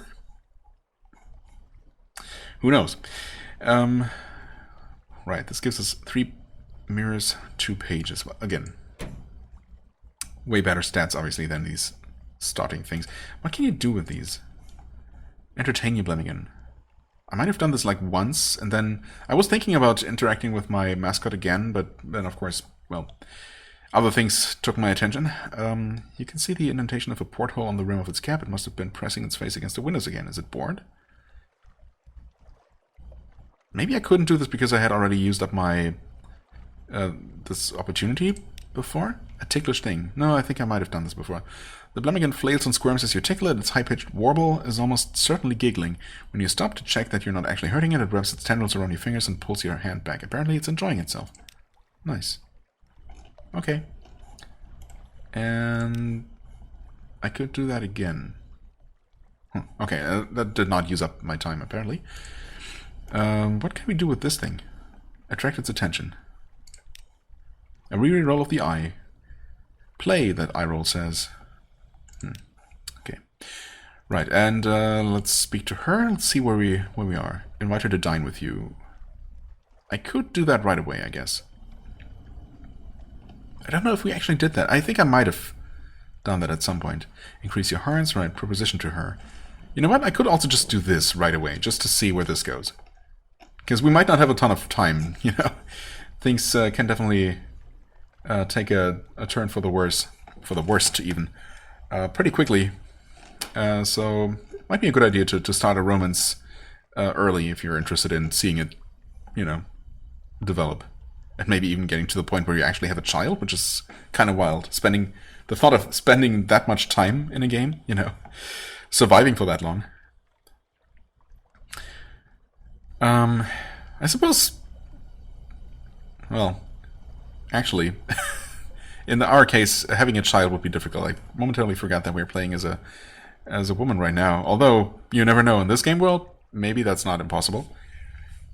Who knows? Right, this gives us 3 mirrors, 2 pages. Again, way better stats, obviously, than these starting things. What can you do with these? Entertain you, Blemigan. I might have done this like once, and then I was thinking about interacting with my mascot again, but then, of course, well, other things took my attention. You can see the indentation of a porthole on the rim of its cap. It must have been pressing its face against the windows again. Is it bored? Maybe I couldn't do this because I had already used up my this opportunity before. A ticklish thing. No, I think I might have done this before. The Blemigan flails and squirms as you tickle it. Its high-pitched warble is almost certainly giggling. When you stop to check that you're not actually hurting it, it wraps its tendrils around your fingers and pulls your hand back. Apparently it's enjoying itself. Nice. Okay. And I could do that again. Okay, that did not use up my time, apparently. What can we do with this thing? Attract its attention. A re-roll of the eye. Play, that eye roll says. Okay. Right, and let's speak to her. Let's see where we are. Invite her to dine with you. I could do that right away, I guess. I don't know if we actually did that. I think I might have done that at some point. Increase your hearts. Right, proposition to her. You know what? I could also just do this right away, just to see where this goes. Because we might not have a ton of time, you know. Things can definitely take a turn for the worse, even, pretty quickly. So, might be a good idea to start a romance early if you're interested in seeing it, you know, develop. And maybe even getting to the point where you actually have a child, which is kind of wild. The thought of spending that much time in a game, you know, surviving for that long. I suppose well, actually, in our case, having a child would be difficult. I momentarily forgot that we're playing as a woman right now. Although, you never know. In this game world, maybe that's not impossible.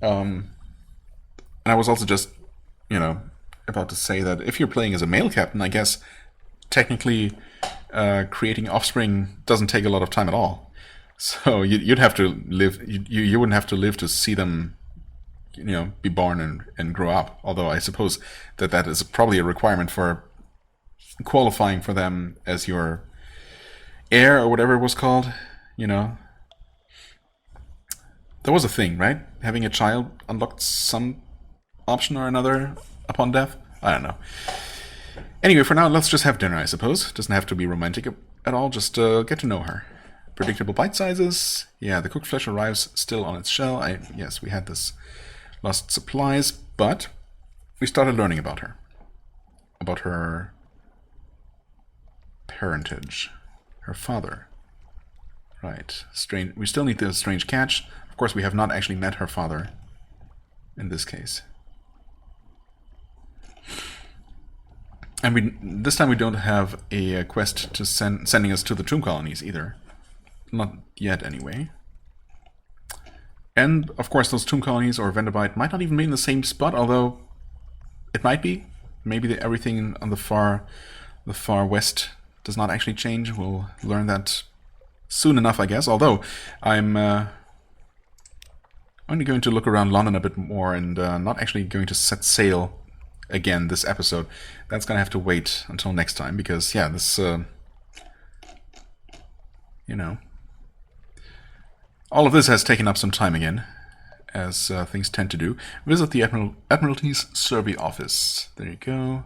And I was also just, about to say that if you're playing as a male captain, I guess technically creating offspring doesn't take a lot of time at all. So you'd have to live. You wouldn't have to live to see them, be born and grow up. Although I suppose that is probably a requirement for qualifying for them as your heir or whatever it was called. There was a thing, right? Having a child unlocked some option or another upon death. I don't know. Anyway, for now, let's just have dinner, I suppose. Doesn't have to be romantic at all. Just get to know her. Predictable bite sizes. Yeah, the cooked flesh arrives still on its shell. Yes, we had this lost supplies, but we started learning about her. About her parentage. Her father. Right. Strange. We still need the strange catch. Of course, we have not actually met her father in this case. And this time we don't have a quest to sending us to the tomb colonies either. Not yet, anyway. And, of course, those tomb colonies or Venderbite might not even be in the same spot, although it might be. Maybe everything on the far west does not actually change. We'll learn that soon enough, I guess. Although, I'm only going to look around London a bit more and not actually going to set sail again this episode. That's going to have to wait until next time, because, yeah, this, all of this has taken up some time again, as things tend to do. Visit the Admiralty's survey office. There you go.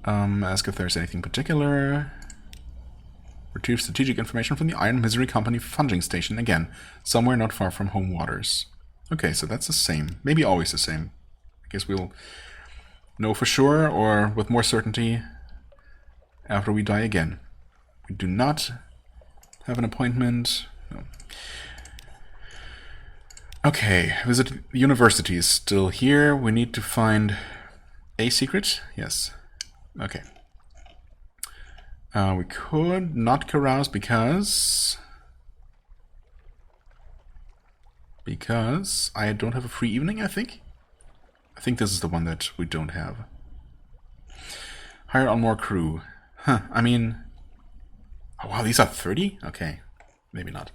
Ask if there's anything particular. Retrieve strategic information from the Iron Misery Company funging station. Again, somewhere not far from home waters. Okay, so that's the same. Maybe always the same. I guess we'll know for sure, or with more certainty, after we die again. We do not have an appointment. No. Okay, visit universities. Still here. We need to find a secret. Yes. Okay. We could not carouse because I don't have a free evening, I think. I think this is the one that we don't have. Hire on more crew. Huh, I mean... Oh, wow, these are 30? Okay, maybe not.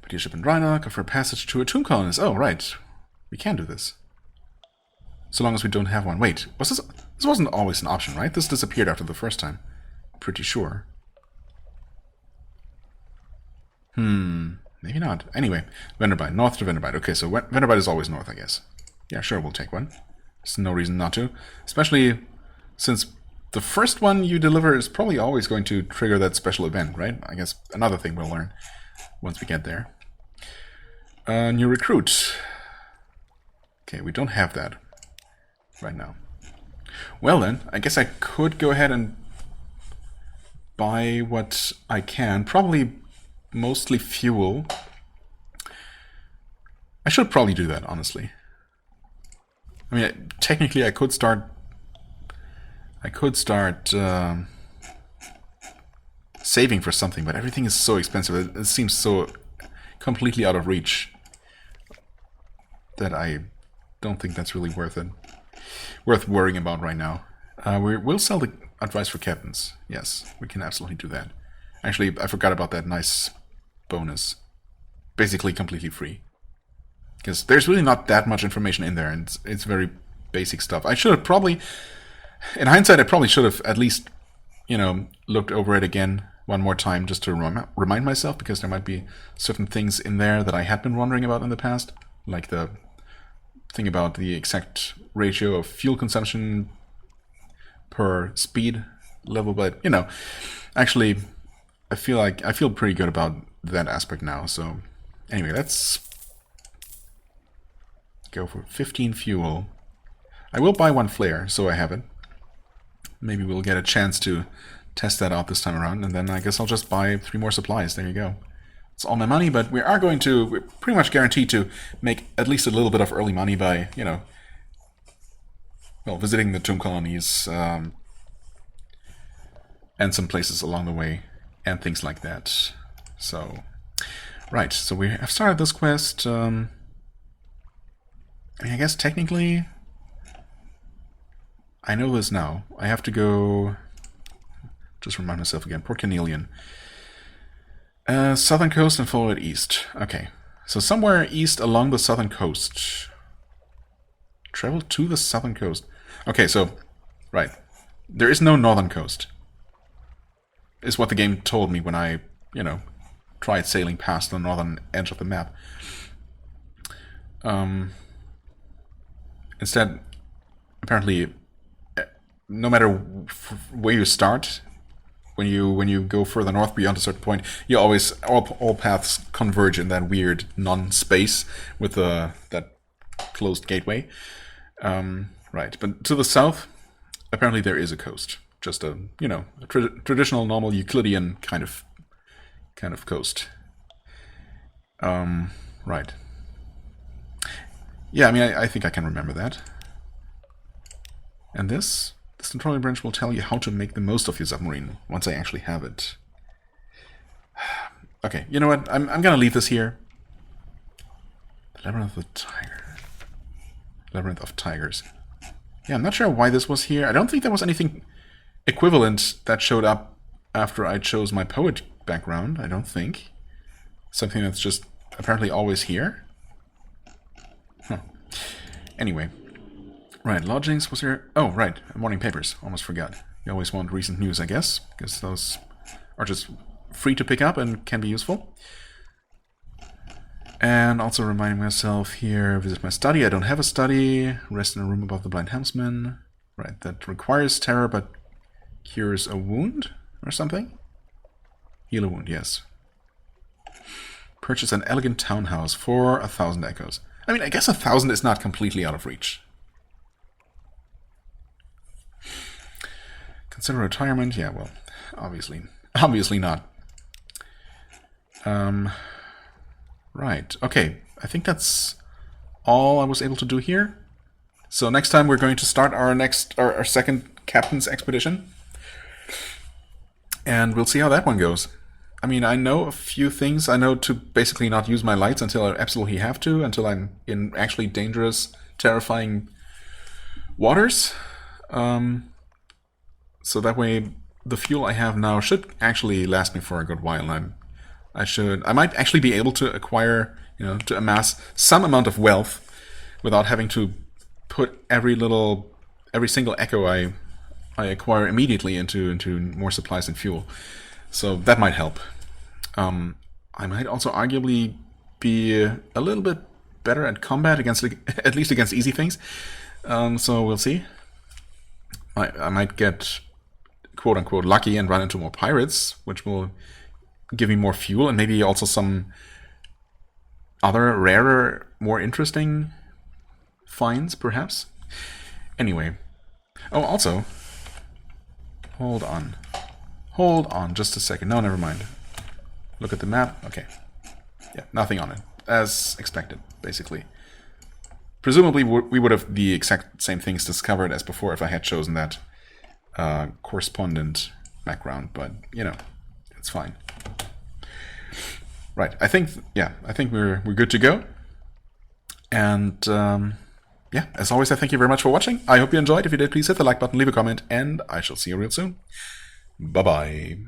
Put your ship in Rhinoc, offer passage to a tomb colonist. Oh, right. We can do this. So long as we don't have one. Wait, was this... This wasn't always an option, right? This disappeared after the first time. Pretty sure. Maybe not. Anyway, Venderbite. North to Venderbite. Okay, so Venderbite is always north, I guess. Yeah, sure, we'll take one. There's no reason not to. Especially since the first one you deliver is probably always going to trigger that special event, right? I guess another thing we'll learn once we get there. New recruit. Okay, we don't have that right now. Well then, I guess I could go ahead and buy what I can. Probably mostly fuel. I should probably do that, honestly. I mean, technically I could start saving for something, but everything is so expensive. It seems so completely out of reach that I don't think that's really worth worrying about right now. We'll sell the advice for captains. Yes, we can absolutely do that. Actually, I forgot about that nice bonus. Basically completely free. Because there's really not that much information in there, and it's very basic stuff. I should have probably... In hindsight, I probably should have at least, looked over it again one more time just to remind myself, because there might be certain things in there that I had been wondering about in the past, like the thing about the exact ratio of fuel consumption per speed level, but actually I feel pretty good about that aspect now. So anyway, let's go for 15 fuel. I will buy one flare, so I have it. Maybe we'll get a chance to test that out this time around, and then I guess I'll just buy 3 more supplies. There you go. it's all my money, but we're pretty much guaranteed to make at least a little bit of early money by, visiting the tomb colonies, and some places along the way, and things like that. So, right, so we have started this quest. I guess technically, I know this now. I have to go, just remind myself again, Port Cornelian. Southern coast and follow it east. Okay, so somewhere east along the southern coast. Travel to the southern coast. Okay, so, right. There is no northern coast. Is what the game told me when I, tried sailing past the northern edge of the map. Instead, apparently, no matter where you start, when you go further north beyond a certain point, you always all paths converge in that weird non-space with that closed gateway. Right, but to the south, apparently there is a coast, just a traditional, normal Euclidean kind of coast. Right. Yeah, I mean, I think I can remember that. And this tutorial branch will tell you how to make the most of your submarine once I actually have it. Okay, you know what? I'm gonna leave this here. The Labyrinth of Tigers. Yeah, I'm not sure why this was here. I don't think there was anything equivalent that showed up after I chose my poet background. I don't think. Something that's just apparently always here. Huh. Anyway. Right, lodgings, was there... Oh, right, morning papers. Almost forgot. You always want recent news, I guess, because those are just free to pick up and can be useful. And also reminding myself here, visit my study. I don't have a study. Rest in a room above the blind helmsman. Right, that requires terror, but cures a wound or something? Heal a wound, yes. Purchase an elegant townhouse for 1,000 echoes. I mean, I guess 1,000 is not completely out of reach. Consider retirement? Yeah, well, obviously not. Right, okay. I think that's all I was able to do here. So next time we're going to start our second captain's expedition. And we'll see how that one goes. I mean, I know a few things. I know to basically not use my lights until I absolutely have to, until I'm in actually dangerous, terrifying waters. So that way, the fuel I have now should actually last me for a good while. I might actually be able to acquire, to amass some amount of wealth without having to put every single echo I acquire immediately into more supplies and fuel. So that might help. I might also arguably be a little bit better at combat at least against easy things. So we'll see. I might get quote-unquote lucky and run into more pirates, which will give me more fuel and maybe also some other rarer, more interesting finds, perhaps. Anyway. Oh, also, hold on just a second. No, never mind. Look at the map. Okay. Yeah, nothing on it. As expected, basically. Presumably we would have the exact same things discovered as before if I had chosen that correspondent background, but it's fine. Right, I think we're good to go. And yeah, as always, I thank you very much for watching. I hope you enjoyed. If you did, please hit the like button, leave a comment, and I shall see you real soon. Bye-bye.